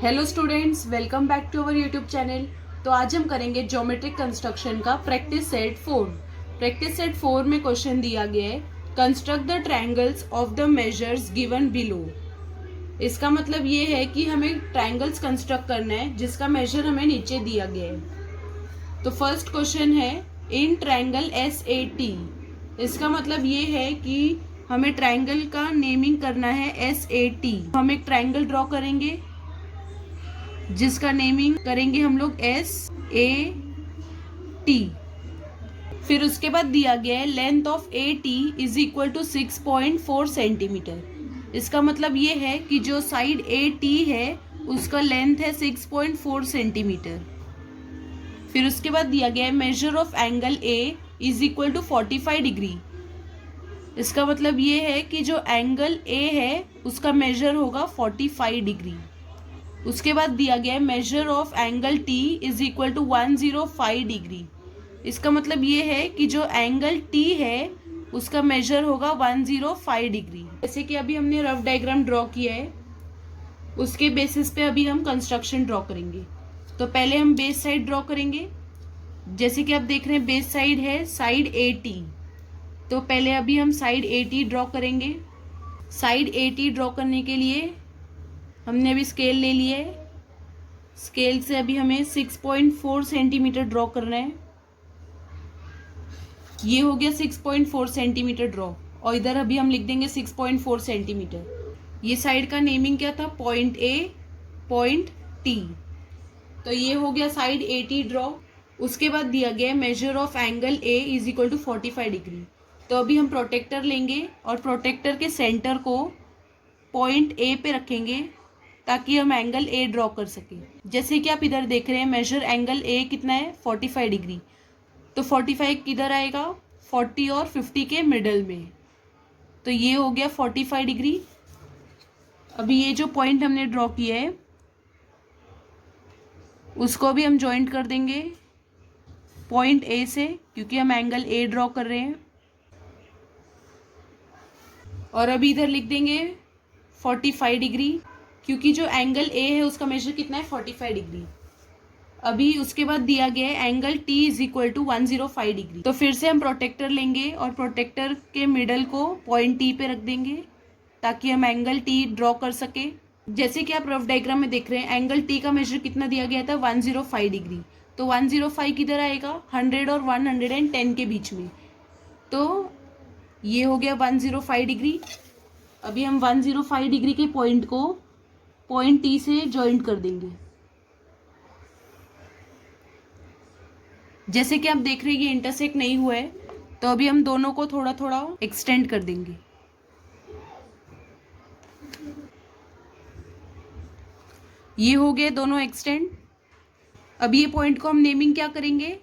Hello students, welcome back to our YouTube channel. तो आज हम करेंगे ज्योमेट्रिक कंस्ट्रक्शन का प्रैक्टिस सेट 4। प्रैक्टिस सेट 4 में क्वेश्चन दिया गया है, construct the triangles of the measures given below. इसका मतलब ये है कि हमें ट्रायंगल्स कंस्ट्रक्ट करना है जिसका मेजर हमें नीचे दिया गया है। तो फर्स्ट क्वेश्चन है इन ट्रायंगल SAT। इसका मतलब ये है कि हमें ट्रायंगल का नेमिंग करना है SAT। हम एक ट्रायंगल ड्रॉ करेंगे जिसका नेमिंग करेंगे हम लोग SAT। फिर उसके बाद दिया गया है length of AT is equal to 6.4 centimetre. इसका मतलब ये है कि जो साइड AT है उसका लेंथ है 6.4 सेंटीमीटर। फिर उसके बाद दिया गया है measure of angle A is equal to 45 degree. इसका मतलब ये है कि जो एंगल A है उसका मेजर होगा 45 डिग्री। उसके बाद दिया गया है measure of angle T is equal to 105 degree. इसका मतलब ये है कि जो एंगल T है उसका मेजर होगा 105 डिग्री। जैसे कि अभी हमने रफ डायग्राम ड्रॉ किया है, उसके बेसिस पे अभी हम कंस्ट्रक्शन ड्रॉ करेंगे। तो पहले हम बेस साइड ड्रॉ करेंगे। जैसे कि आप देख रहे हैं बेस साइड है साइड AT। तो पहले अभी हम साइड AT ड्रॉ करेंगे। साइड AT ड्रॉ करने के लिए हमने अभी स्केल ले लिया है। स्केल से अभी हमें 6.4 सेंटीमीटर ड्रॉ करना है। ये हो गया 6.4 सेंटीमीटर ड्रॉ, और इधर अभी हम लिख देंगे 6.4 सेंटीमीटर। ये साइड का नेमिंग क्या था? Point A, point T। तो ये हो गया साइड AT ड्रॉ। उसके बाद दिया गया measure of angle A is equal to 45 degree. तो अभी हम प्रोटेक्टर लेंगे और प्रोटेक्टर के सेंटर को पॉइंट A पे रखेंगे ताकि हम एंगल A ड्रॉ कर सके। जैसे कि आप इधर देख रहे हैं मेजर एंगल A कितना है? 45 डिग्री। तो 45 किधर आएगा? 40 और 50 के मिडल में। तो ये हो गया 45 डिग्री। अभी ये जो पॉइंट हमने ड्रॉ किया है उसको भी हम जॉइंट कर देंगे पॉइंट A से, क्योंकि हम एंगल A ड्रॉ कर रहे हैं। और अभी इधर लिख देंगे 45 डिग्री, क्योंकि जो एंगल A है उसका मेजर कितना है? 45 डिग्री। अभी उसके बाद दिया गया है angle T is equal to 105 degree. तो फिर से हम प्रोटेक्टर लेंगे और प्रोटेक्टर के मिडल को पॉइंट T पे रख देंगे ताकि हम एंगल T ड्रॉ कर सके। जैसे कि आप रफ डायग्राम में देख रहे हैं एंगल T का मेजर कितना दिया गया था? 105 डिग्री। तो 105 किधर आएगा? 100 और 110 के बीच में। तो ये हो गया 105 डिग्री। अभी हम 105 डिग्री के पॉइंट को पॉइंट T से जॉइंट कर देंगे। जैसे कि आप देख रहे हैं ये इंटरसेक्ट नहीं हुआ है, तो अभी हम दोनों को थोड़ा थोड़ा एक्सटेंड कर देंगे। ये हो गए दोनों एक्सटेंड। अब ये पॉइंट को हम नेमिंग क्या करेंगे?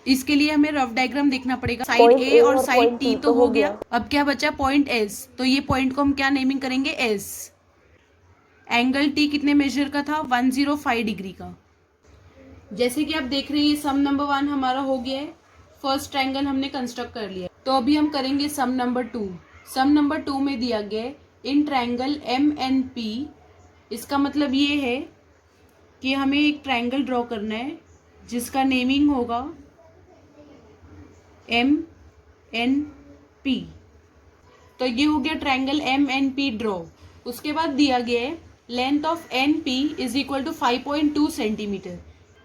इसके लिए हमें रफ डायग्राम देखना पड़ेगा। साइड A और साइड T तो हो गया। अब क्या बचा? Point S। तो ये पॉइंट को हम क्या नेमिंग करेंगे? S। एंगल T कितने मेजर का था? 105 डिग्री का। जैसे कि आप देख रहे हैं ये सम नंबर 1 हमारा हो गया है। फर्स्ट ट्रायंगल हमने कंस्ट्रक्ट कर लिया। तो अभी हम करेंगे सम नंबर 2। सम नंबर 2 में दिया गया है इन ट्रायंगल MNP। इसका मतलब ये है कि हमें एक ट्रायंगल ड्रॉ करना है जिसका नेमिंग होगा MNP। तो ये हो गया ट्रायंगल MNP ड्रॉ। उसके बाद दिया गया है length of NP is equal to 5.2 centimetre.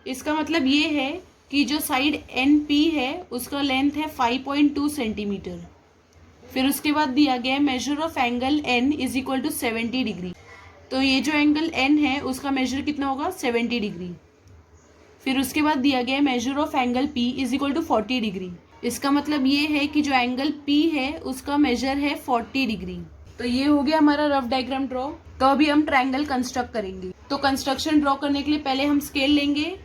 इसका मतलब ये है कि जो साइड NP है उसका लेंथ है 5.2 सेंटीमीटर। फिर उसके बाद दिया गया है measure of angle N is equal to 70 degree. तो ये जो एंगल N है उसका मेजर कितना होगा? 70 डिग्री। फिर उसके बाद दिया गया है measure of angle P is equal to 40 degree. इसका मतलब ये है कि जो एंगल P है उसका मेजर है 40 डिग्री। तो ये हो गया हमारा रफ डायग्राम ड्रॉ। तो अभी हम ट्रायंगल कंस्ट्रक्ट करेंगे। तो कंस्ट्रक्शन ड्रॉ करने के लिए पहले हम स्केल लेंगे।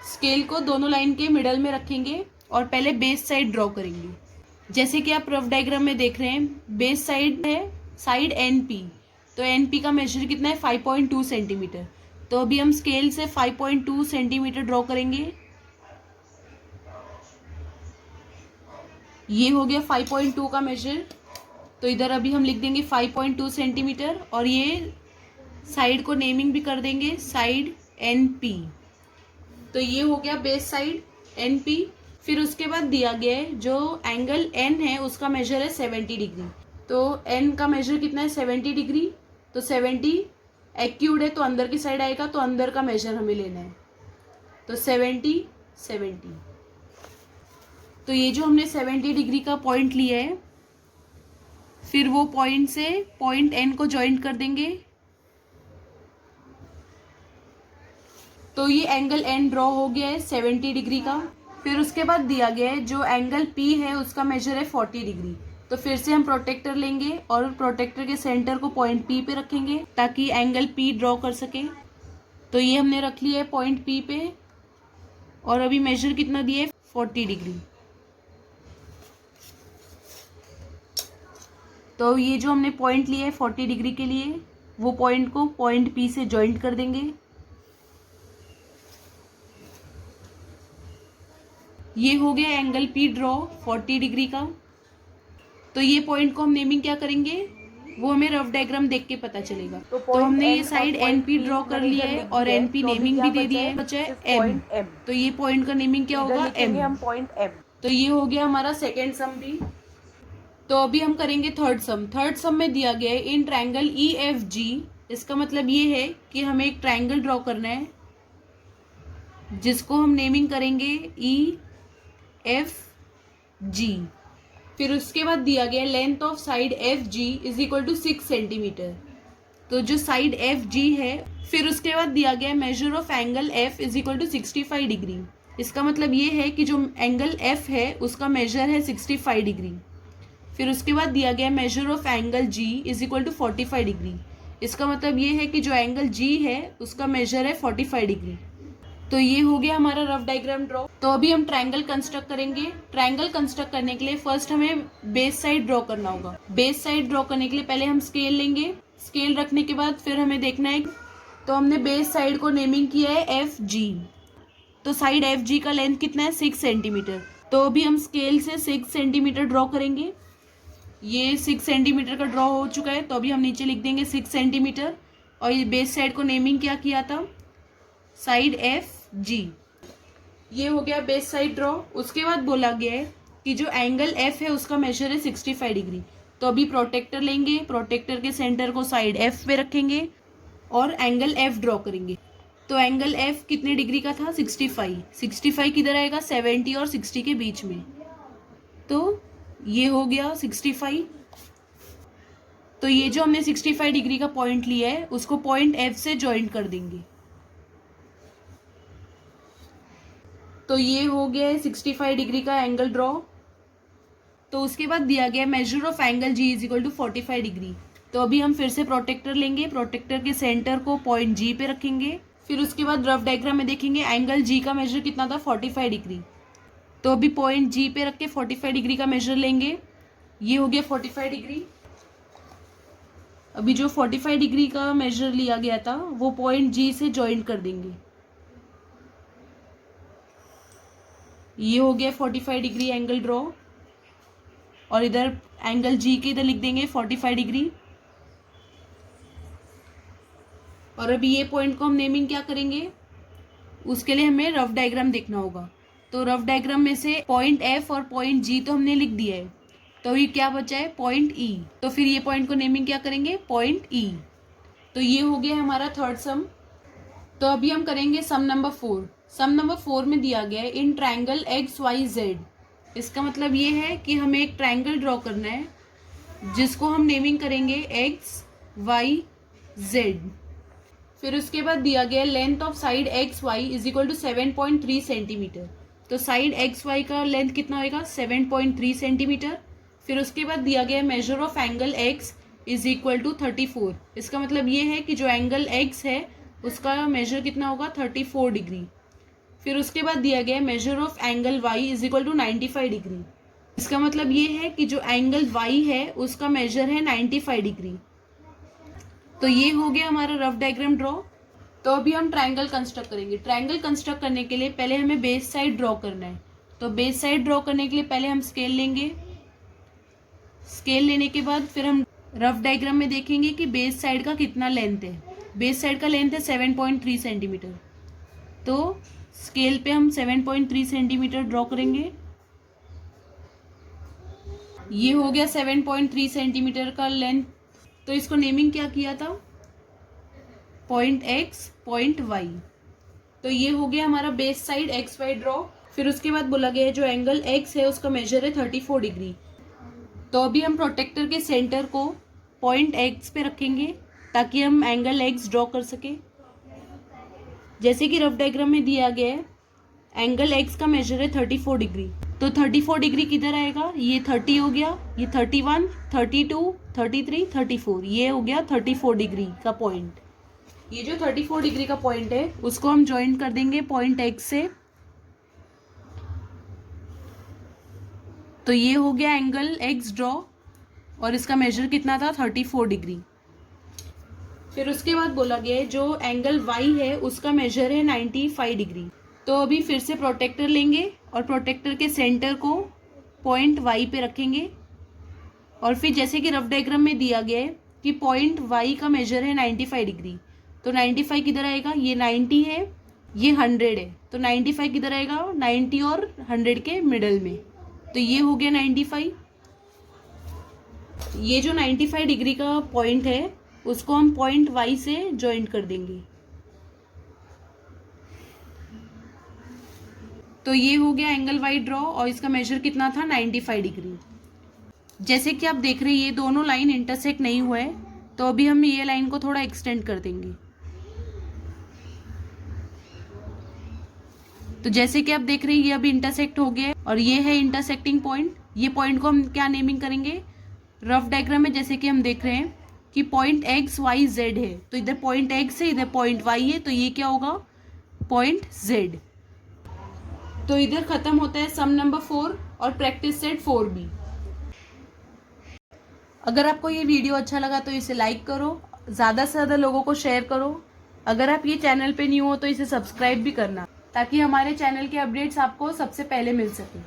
स्केल को दोनों लाइन के मिडल में रखेंगे और पहले बेस साइड ड्रॉ करेंगे। जैसे कि आप रफ डायग्राम में देख रहे हैं बेस साइड है साइड NP। तो NP का मेजर कितना है? 5.2 सेंटीमीटर। तो अभी हम स्केल से 5.2 सेंटीमीटर ड्रॉ करेंगे। ये हो गया 5.2 का मेजर। तो इधर अभी हम लिख देंगे 5.2 सेंटीमीटर और ये साइड को नेमिंग भी कर देंगे, साइड NP। तो ये हो गया बेस साइड NP। फिर उसके बाद दिया गया है जो एंगल N है उसका मेजर है 70 डिग्री। तो N का मेजर कितना है 70 डिग्री। तो 70 एक्यूड है तो अंदर की साइड आएगा, तो अंदर का मेजर हमें लेना है। तो 70। तो ये जो हमने 70 डिग्री का पॉइंट लिया है, फिर वो पॉइंट से पॉइंट N को ज्वाइंट कर देंगे। तो ये एंगल N ड्रॉ हो गया है 70 डिग्री का। फिर उसके बाद दिया गया है जो एंगल P है उसका मेजर है 40 डिग्री। तो फिर से हम प्रोटेक्टर लेंगे और प्रोटेक्टर के सेंटर को पॉइंट P पे रखेंगे ताकि एंगल P ड्रॉ कर सके। तो ये हमने रख लिया है पॉइंट P पे, और अभी मेजर कितना दिया है 40 डिग्री। तो ये जो हमने पॉइंट लिया है 40 डिग्री के लिए, वो पॉइंट को पॉइंट P से ज्वाइंट कर देंगे। ये हो गया एंगल P ड्रॉ 40 डिग्री का। तो ये पॉइंट को हम नेमिंग क्या करेंगे वो हमें रफ डायग्राम देख के पता चलेगा। तो हमने ये साइड NP ड्रॉ कर लिया है और NP नेमिंग भी दे दिया है, बचा है M। तो ये पॉइंट का नेमिंग क्या होगा M। तो ये हो गया हमारा सेकेंड सम भी। तो अभी हम करेंगे थर्ड सम। थर्ड सम में दिया गया है इन ट्रायंगल EFG। इसका मतलब ये है कि हमें एक ट्रायंगल ड्रॉ करना है जिसको हम नेमिंग करेंगे EFG। फिर उसके बाद दिया गया length of side FG is equal to 6 centimetre. तो जो साइड FG है, फिर उसके बाद दिया गया measure of angle F is equal to 65 degree. इसका मतलब ये है कि जो एंगल F है उसका मेजर है 65 डिग्री। फिर उसके बाद दिया गया measure of angle G is equal to 45 degree. इसका मतलब ये है कि जो एंगल G है उसका मेजर है 45 डिग्री। तो ये हो गया हमारा रफ डायग्राम ड्रॉ। तो अभी हम ट्रायंगल कंस्ट्रक्ट करेंगे। ट्रायंगल कंस्ट्रक्ट करने के लिए फर्स्ट हमें बेस साइड ड्रॉ करना होगा। बेस साइड ड्रॉ करने के लिए पहले हम स्केल लेंगे। स्केल रखने के बाद फिर हमें देखना है। तो हमने बेस साइड को नेमिंग किया है FG। तो साइड FG का लेंथ कितना है 6 सेंटीमीटर। तो अभी हम स्केल से 6 सेंटीमीटर ड्रॉ करेंगे। ये 6 सेंटीमीटर का ड्रॉ हो चुका है, तो अभी हम नीचे लिख देंगे 6 सेंटीमीटर। और ये बेस साइड को नेमिंग क्या किया था, साइड FG। ये हो गया बेस साइड ड्रॉ। उसके बाद बोला गया है कि जो एंगल F है उसका मेजर है 65 डिग्री। तो अभी प्रोटेक्टर लेंगे, प्रोटेक्टर के सेंटर को साइड F पे रखेंगे और एंगल F ड्रॉ करेंगे। तो एंगल F कितने डिग्री का था 65 किधर आएगा 70 और 60 के बीच में। तो ये हो गया 65। तो ये जो हमने 65 डिग्री का पॉइंट लिया है उसको पॉइंट F से ज्वाइंट कर देंगे। तो ये हो गया है 65 डिग्री का एंगल ड्रॉ। तो उसके बाद दिया गया measure of angle G is equal to 45 degree. तो अभी हम फिर से प्रोटेक्टर लेंगे, प्रोटेक्टर के सेंटर को पॉइंट G पे रखेंगे। फिर उसके बाद रफ डायग्राम में देखेंगे एंगल G का मेजर कितना था 45 डिग्री। तो अभी पॉइंट G पे रख के 45 डिग्री का मेजर लेंगे। ये हो गया 45 डिग्री। अभी जो 45 डिग्री का मेजर लिया गया था वो पॉइंट G से ज्वाइंट कर देंगे। ये हो गया 45 डिग्री एंगल ड्रॉ। और इधर एंगल G के इधर लिख देंगे 45 डिग्री। और अभी ये पॉइंट को हम नेमिंग क्या करेंगे, उसके लिए हमें रफ डायग्राम देखना होगा। तो रफ डायग्राम में से पॉइंट F और पॉइंट G तो हमने लिख दिया है। तो ये क्या बचा है पॉइंट E। तो फिर ये पॉइंट को नेमिंग क्या करेंगे पॉइंट E। तो ये हो गया हमारा थर्ड सम। तो अभी हम करेंगे सम नंबर 4। सम नंबर 4 में दिया गया है इन ट्रायंगल XYZ। इसका मतलब ये है कि हमें एक ट्रायंगल ड्रॉ करना है जिसको हम नेमिंग करेंगे XYZ। फिर उसके बाद दिया गया length of side XY is equal to 7.3 centimetre. तो साइड XY का लेंथ कितना होगा 7.3 सेंटीमीटर। फिर उसके बाद दिया गया measure of angle X is equal to 34। इसका मतलब ये है कि जो एंगल X है उसका मेजर कितना होगा 34 डिग्री। फिर उसके बाद दिया गया measure of angle Y is equal to 95 degree. इसका मतलब ये है कि जो एंगल Y है उसका मेजर है 95 डिग्री। तो ये हो गया हमारा रफ डायग्राम ड्रॉ। तो अभी हम ट्रायंगल कंस्ट्रक्ट करेंगे। ट्रायंगल कंस्ट्रक्ट करने के लिए पहले हमें बेस साइड ड्रॉ करना है। तो बेस साइड ड्रॉ करने के लिए पहले हम स्केल लेंगे। स्केल लेने के बाद फिर हम रफ डायग्राम में देखेंगे कि बेस साइड का कितना लेंथ है। बेस साइड का लेंथ है 7.3 सेंटीमीटर, तो स्केल पे हम 7.3 सेंटीमीटर ड्रॉ करेंगे। ये हो गया 7.3 सेंटीमीटर का लेंथ। तो इसको नेमिंग क्या किया था, पॉइंट एक्स, पॉइंट वाई। तो ये हो गया हमारा base side X Y draw. फिर उसके बाद बोला गया है जो एंगल एक्स है उसका मेजर है 34 डिग्री। तो अभी हम प्रोटेक्टर के सेंटर को पॉइंट एक्स पे रखेंगे ताकि हम एंगल एक्स ड्रॉ कर सके। जैसे कि रफ डायग्राम में दिया गया है, एंगल एक्स का मेजर है 34 डिग्री। तो 34 डिग्री किधर आएगा, ये 30 हो गया, ये 31, 32, 33, 34, ये हो गया 34 डिग्री का पॉइंट। ये जो 34 डिग्री का पॉइंट है उसको हम ज्वाइन कर देंगे पॉइंट एक्स से। तो ये हो गया एंगल एक्स ड्रॉ और इसका मेजर कितना था, 34 डिग्री। फिर उसके बाद बोला गया है जो एंगल वाई है उसका मेजर है 95 डिग्री। तो अभी फिर से प्रोटेक्टर लेंगे और प्रोटेक्टर के सेंटर को पॉइंट वाई पे रखेंगे। और फिर जैसे कि रफ डायग्राम में दिया गया है कि पॉइंट वाई का मेजर है 95 डिग्री, तो 95 किधर आएगा, ये 90 है, ये 100 है, तो 95 किधर आएगा, 90 और 100 के मिडल में। तो ये हो गया 95। ये जो 95 डिग्री का पॉइंट है उसको हम पॉइंट वाई से ज्वाइंट कर देंगे। तो ये हो गया एंगल वाई ड्रॉ और इसका मेजर कितना था, 95 डिग्री। जैसे कि आप देख रहे हैं ये दोनों लाइन इंटरसेक्ट नहीं हुए, तो अभी हम ये लाइन को थोड़ा एक्सटेंड कर देंगे। तो जैसे कि आप देख रहे हैं ये अभी इंटरसेक्ट हो गया और ये है इंटरसेक्टिंग पॉइंट। ये पॉइंट को हम क्या नेमिंग करेंगे, रफ डायग्राम में जैसे कि हम देख रहे हैं कि पॉइंट एक्स वाई जेड है, तो इधर पॉइंट एक्स है, इधर पॉइंट वाई है, तो ये क्या होगा, पॉइंट जेड। तो इधर खत्म होता है सम नंबर 4 और प्रैक्टिस सेट 4B। अगर आपको ये वीडियो अच्छा लगा तो इसे लाइक करो, ज़्यादा से ज़्यादा लोगों को शेयर करो। अगर आप ये चैनल पे न्यू हो तो इसे सब्सक्राइब भी करना ताकि हमारे चैनल के अपडेट्स आपको सबसे पहले मिल सके।